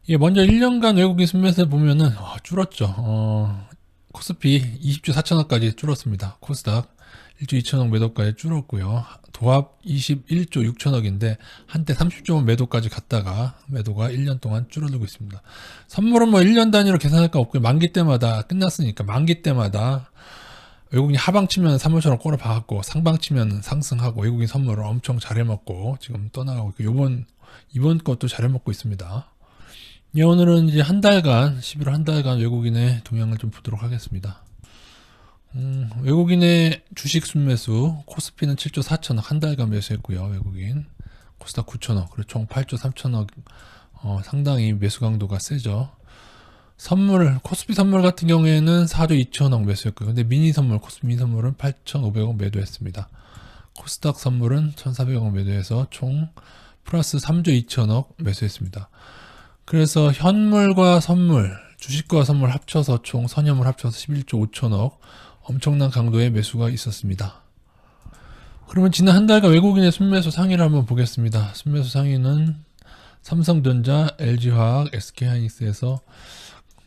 예, 먼저 1년간 외국인 순매수를 보면은 줄었죠. 코스피 20주 4천억까지 줄었습니다. 코스닥 1조 2천억 매도까지 줄었고요. 도합 21조 6천억인데 한때 30조 원 매도까지 갔다가 매도가 1년 동안 줄어들고 있습니다. 선물은 뭐 1년 단위로 계산할 거 없고요. 만기 때마다 끝났으니까 만기 때마다 외국인이 하방 치면 3월처럼 꼬라 박았고 상방 치면 상승하고 외국인 선물을 엄청 잘 해먹고 지금 떠나가고 있고 이번 것도 잘 해먹고 있습니다. 예, 오늘은 이제 한 달간 11월 한 달간 외국인의 동향을 좀 보도록 하겠습니다. 외국인의 주식 순매수 코스피는 7조 4천억 한 달간 매수했고요. 외국인 코스닥 9천억 그리고 총 8조 3천억 상당히 매수 강도가 세죠. 선물 코스피 선물 같은 경우에는 4조 2천억 매수했고요. 근데 미니 선물 코스피 미니 선물은 8,500억 매도했습니다. 코스닥 선물은 1,400억 매도해서 총 플러스 3조 2천억 매수했습니다. 그래서 현물과 선물, 주식과 선물 합쳐서 총 선현물 합쳐서 11조 5천억 엄청난 강도의 매수가 있었습니다. 그러면 지난 한 달간 외국인의 순매수 상위를 한번 보겠습니다. 순매수 상위는 삼성전자, LG화학, SK하이닉스에서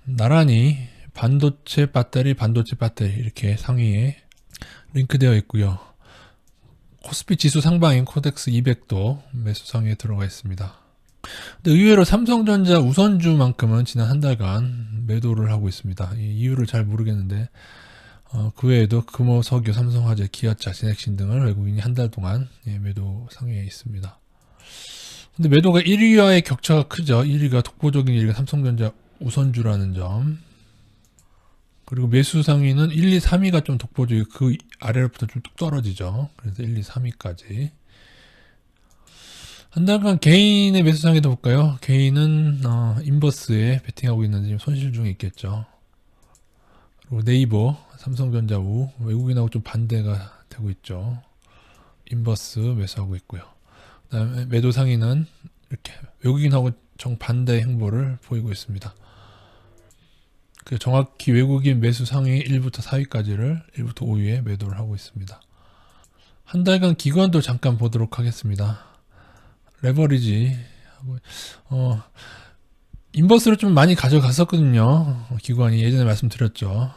나란히 반도체 배터리 이렇게 상위에 링크되어 있고요. 코스피 지수 상방인 코덱스 200도 매수 상위에 들어가 있습니다. 근데 의외로 삼성전자 우선주만큼은 지난 한 달간 매도를 하고 있습니다. 이 이유를 잘 모르겠는데 그 외에도 금호, 석유, 삼성화재, 기아차, 진핵신 등을 외국인이 한 달 동안 매도 상위에 있습니다. 근데 매도가 1위와의 격차가 크죠. 1위가 독보적인 1위가 삼성전자 우선주라는 점. 그리고 매수 상위는 1, 2, 3위가 좀 독보적이고 그 아래로부터 좀 뚝 떨어지죠. 그래서 1, 2, 3위까지. 한 달간 개인의 매수 상위도 볼까요? 개인은 인버스에 베팅하고 있는지 지금 손실 중에 있겠죠. 그리고 네이버, 삼성전자 우 외국인하고 좀 반대가 되고 있죠. 인버스 매수하고 있고요. 그다음에 매도 상위는 이렇게 외국인하고 정반대 행보를 보이고 있습니다. 정확히 외국인 매수 상위 1부터 4위까지를 1부터 5위에 매도를 하고 있습니다. 한 달간 기관도 잠깐 보도록 하겠습니다. 레버리지 인버스를 좀 많이 가져갔었거든요. 기관이 예전에 말씀드렸죠.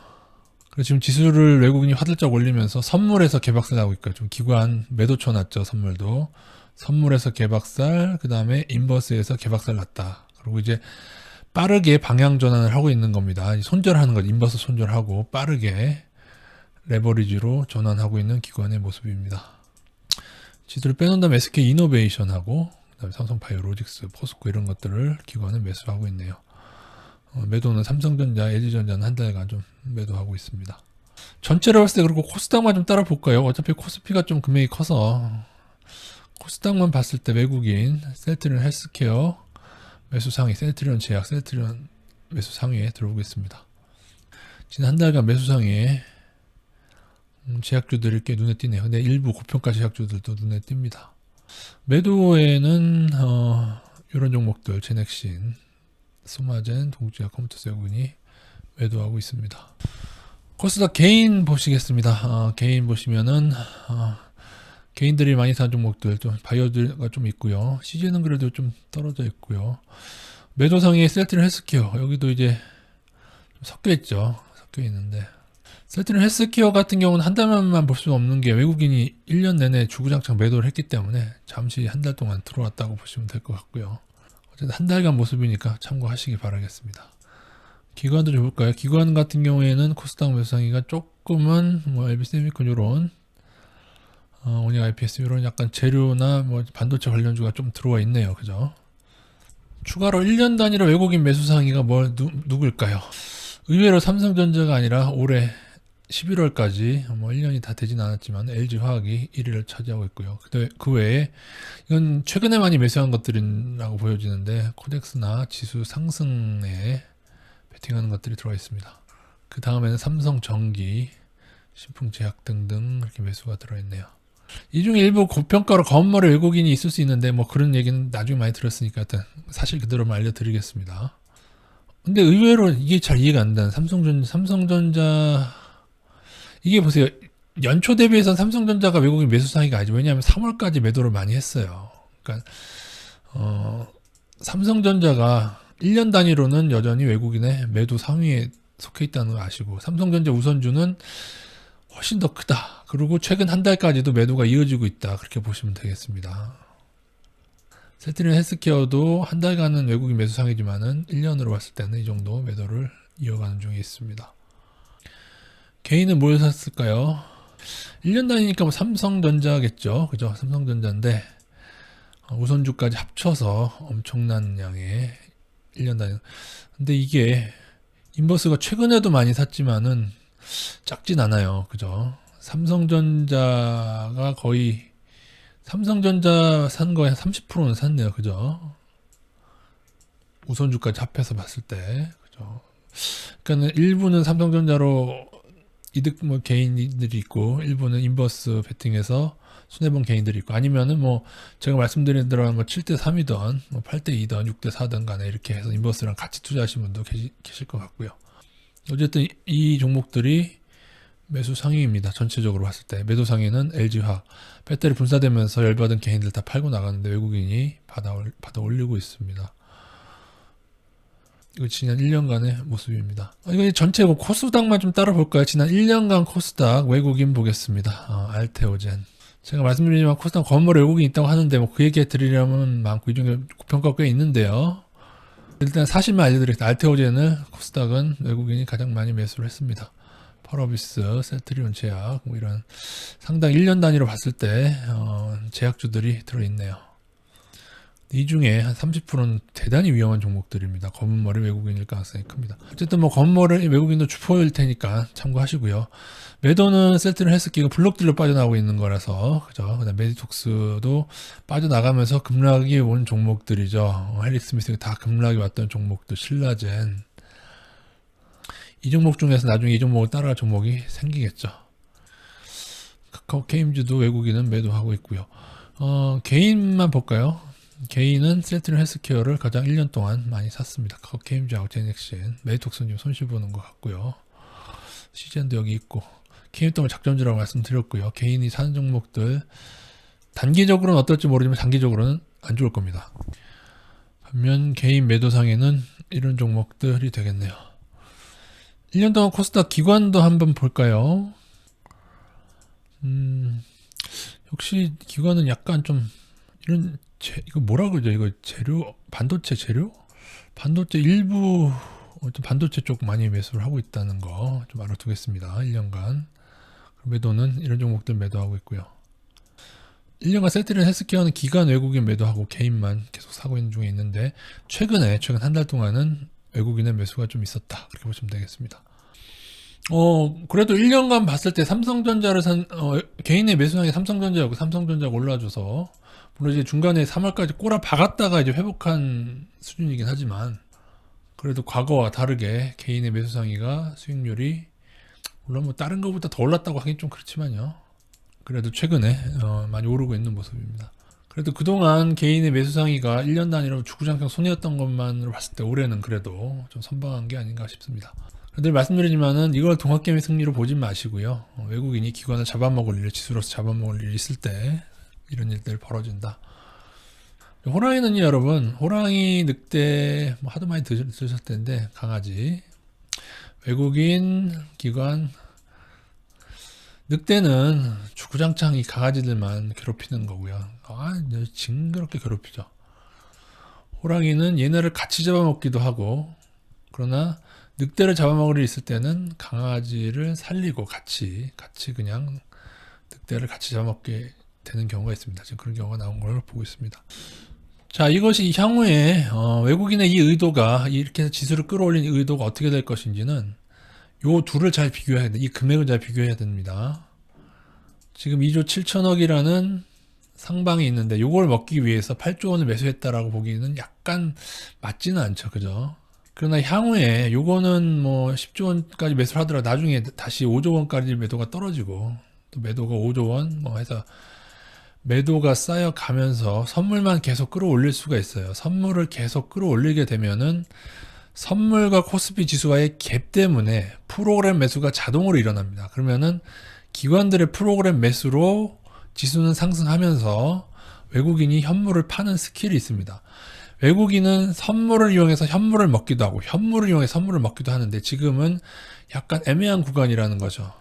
그래서 지금 지수를 외국인이 화들짝 올리면서 선물에서 개박살 나고 있고요. 좀 기관 매도 쳐놨죠. 선물도 선물에서 개박살, 그 다음에 인버스에서 개박살 났다. 그리고 이제 빠르게 방향 전환을 하고 있는 겁니다. 손절하는 거죠. 인버스 손절하고 빠르게 레버리지로 전환하고 있는 기관의 모습입니다. 지수를 빼놓는다면 SK 이노베이션하고 그다음에 삼성 바이오로직스, 포스코 이런 것들을 기관은 매수하고 있네요. 매도는 삼성전자, LG전자는 한 달간 좀 매도하고 있습니다. 전체로 봤을 때 그리고 코스닥만 좀 따라 볼까요? 어차피 코스피가 좀 금액이 커서 코스닥만 봤을 때 외국인 셀트리온 헬스케어 매수 상위, 셀트리온 제약, 셀트리온 매수 상위에 들어오고 있습니다. 지난 한 달간 매수 상위에 제약주들이 꽤 눈에 띄네요. 근데 일부 고평가 제약주들도 눈에 띕니다. 매도에는 이런 종목들 제넥신, 소마젠, 동주약, 컴퓨터세군이 매도하고 있습니다. 코스닥 개인 보시겠습니다. 개인 보시면은 개인들이 많이 산 종목들 좀 바이오가 좀 있고요. CJ는 그래도 좀 떨어져 있고요. 매도 상위에 셀트리온 헬스케어 여기도 이제 섞여 있죠. 섞여 있는데 셀트리온 헬스케어 같은 경우는 한 달만 볼 수 없는 게 외국인이 1년 내내 주구장창 매도를 했기 때문에 잠시 한 달 동안 들어왔다고 보시면 될 것 같고요. 어쨌든 한 달간 모습이니까 참고하시기 바라겠습니다. 기관도 좀 볼까요? 기관 같은 경우에는 코스닥 매수 상위가 조금은 LB세미콘 이런 오닉 IPS 이런 약간 재료나 반도체 관련주가 좀 들어와 있네요. 그죠? 추가로 1년 단위로 외국인 매수 상위가 누굴까요? 의외로 삼성전자가 아니라 올해 11월까지 1년이 다 되진 않았지만 LG화학이 1위를 차지하고 있고요. 그 외에 이건 최근에 많이 매수한 것들이라고 보여지는데 코덱스나 지수 상승에 베팅하는 것들이 들어가 있습니다. 그 다음에는 삼성전기, 신풍제약 등등 이렇게 매수가 들어있네요. 이 중에 일부 고평가로 검은머리 외국인이 있을 수 있는데 그런 얘기는 나중에 많이 들었으니까 일단 사실 그대로만 알려드리겠습니다. 근데 의외로 이게 잘 이해가 안 되는 삼성전자 이게 보세요. 연초 대비해서 삼성전자가 외국인 매수 상위가 아니죠. 왜냐하면 3월까지 매도를 많이 했어요. 그러니까 삼성전자가 1년 단위로는 여전히 외국인의 매도 상위에 속해 있다는 거 아시고, 삼성전자 우선주는 훨씬 더 크다. 그리고 최근 한 달까지도 매도가 이어지고 있다. 그렇게 보시면 되겠습니다. 셀트리온 헬스케어도 한 달간은 외국인 매수 상이지만은 1년으로 봤을 때는 이 정도 매도를 이어가는 중에 있습니다. 개인은 뭘 샀을까요? 1년 단위니까 뭐 삼성전자겠죠. 그죠? 삼성전자인데 우선주까지 합쳐서 엄청난 양의 1년 단위. 근데 이게 인버스가 최근에도 많이 샀지만은 작진 않아요. 그죠? 삼성전자가 거의 삼성전자 산 거에 한 30%는 샀네요. 그죠? 우선주까지 합해서 봤을 때. 그죠? 그러니까 일부는 삼성전자로 이득 뭐 개인들이 있고, 일부는 인버스 베팅해서 손해본 개인들이 있고, 아니면은 뭐 제가 말씀드린 대로 뭐 7대3이던 뭐 8대2던 6대4든 간에 이렇게 해서 인버스랑 같이 투자하신 분도 계실 것 같고요. 어쨌든 이 종목들이 매수 상위입니다. 전체적으로 봤을 때 매도 상위는 LG화학, 배터리 분사되면서 열받은 개인들 다 팔고 나가는데 외국인이 받아 올리고 있습니다. 이거 지난 1년간의 모습입니다. 이거 전체 코스닥만 좀 따라 볼까요? 지난 1년간 코스닥 외국인 보겠습니다. 알테오젠. 제가 말씀드리지만 코스닥 건물에 외국인 있다고 하는데 뭐 그 얘기 드리려면 많고, 이 중에 고평가 꽤 있는데요. 일단 사실만 알려드리겠습니다. 알테오젠을 코스닥은 외국인이 가장 많이 매수를 했습니다. 펄어비스, 셀트리온 제약, 뭐 이런 상당 1년 단위로 봤을 때 제약주들이 들어있네요. 이 중에 한 30%는 대단히 위험한 종목들입니다. 검은 머리 외국인일 가능성이 큽니다. 어쨌든 뭐 검은 머리 외국인도 주포일 테니까 참고하시고요. 매도는 셀트리온 헬스케어가 블록딜로 빠져나오고 있는 거라서, 그죠? 그다음 메디톡스도 빠져나가면서 급락이 온 종목들이죠. 헬릭스미스가 다 급락이 왔던 종목들, 신라젠. 이 종목 중에서 나중에 이 종목을 따라갈 종목이 생기겠죠. 카카오게임즈도 외국인은 매도하고 있고요. 개인만 볼까요? 개인은 셀트리온 헬스케어를 가장 1년 동안 많이 샀습니다. 카카오게임즈하고 제넥신, 메디톡스는 좀 손실 보는 것 같고요. 시젠도 여기 있고, 개인동을 작전주라고 말씀드렸고요. 개인이 사는 종목들 단기적으로는 어떨지 모르지만 장기적으로는 안 좋을 겁니다. 반면 개인 매도상에는 이런 종목들이 되겠네요. 1년 동안 코스닥 기관도 한번 볼까요? 역시 기관은 약간 좀 이런 이거 뭐라 그러죠? 이거 재료, 반도체 재료? 반도체 일부 반도체 쪽 많이 매수를 하고 있다는 거 좀 알아두겠습니다. 1년간 매도는 이런 종목들 매도하고 있고요. 1년간 셀트리온 헬스케어는 기관 외국인 매도하고 개인만 계속 사고 있는 중에 있는데, 최근 한 달 동안은 외국인의 매수가 좀 있었다. 그렇게 보시면 되겠습니다. 그래도 1년간 봤을 때 삼성전자를 개인의 매수량이 삼성전자였고, 삼성전자가 올라줘서, 물론 이제 중간에 3월까지 꼬라 박았다가 이제 회복한 수준이긴 하지만, 그래도 과거와 다르게 개인의 매수상위가 수익률이, 물론 뭐 다른 것보다 더 올랐다고 하긴 좀 그렇지만요. 그래도 최근에 많이 오르고 있는 모습입니다. 그래도 그동안 개인의 매수상위가 1년 단위로 주구장창 손해였던 것만으로 봤을 때 올해는 그래도 좀 선방한 게 아닌가 싶습니다. 늘 말씀드리지만은 이걸 동학개미 승리로 보진 마시고요. 외국인이 기관을 잡아먹을 일, 지수로서 잡아먹을 일이 있을 때 이런 일들 벌어진다. 호랑이는요, 여러분, 호랑이, 늑대 뭐 하도 많이 드셨을 텐데, 강아지, 외국인, 기관, 늑대는 주구장창 이 강아지들만 괴롭히는 거고요. 징그럽게 괴롭히죠. 호랑이는 얘네를 같이 잡아먹기도 하고, 그러나 늑대를 잡아먹을 일 있을 때는 강아지를 살리고 같이 그냥 늑대를 같이 잡아먹게 되는 경우가 있습니다. 지금 그런 경우가 나온 걸 보고 있습니다. 자, 이것이 향후에 외국인의 이 의도가, 이렇게 해서 지수를 끌어올린 의도가 어떻게 될 것인지는 요 둘을 잘 비교해야 돼. 이 금액을 잘 비교해야 됩니다. 지금 2조 7천억이라는 상방이 있는데, 요걸 먹기 위해서 8조 원을 매수했다라고 보기는 약간 맞지는 않죠. 그죠? 그러나 향후에 요거는 뭐 10조 원까지 매수를 하더라도 나중에 다시 5조 원까지 매도가 떨어지고, 또 매도가 5조 원 뭐 해서 매도가 쌓여가면서 선물만 계속 끌어올릴 수가 있어요. 선물을 계속 끌어올리게 되면은 선물과 코스피 지수와의 갭 때문에 프로그램 매수가 자동으로 일어납니다. 그러면은 기관들의 프로그램 매수로 지수는 상승하면서 외국인이 현물을 파는 스킬이 있습니다. 외국인은 선물을 이용해서 현물을 먹기도 하고 현물을 이용해서 선물을 먹기도 하는데 지금은 약간 애매한 구간이라는 거죠.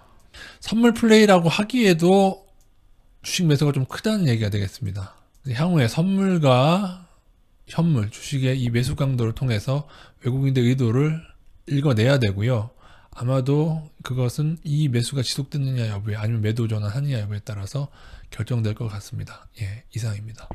선물 플레이라고 하기에도 주식 매수가 좀 크다는 얘기가 되겠습니다. 향후에 선물과 현물, 주식의 이 매수 강도를 통해서 외국인들의 의도를 읽어내야 되고요. 아마도 그것은 이 매수가 지속되느냐 여부에 아니면 매도 전환하느냐 여부에 따라서 결정될 것 같습니다. 예, 이상입니다.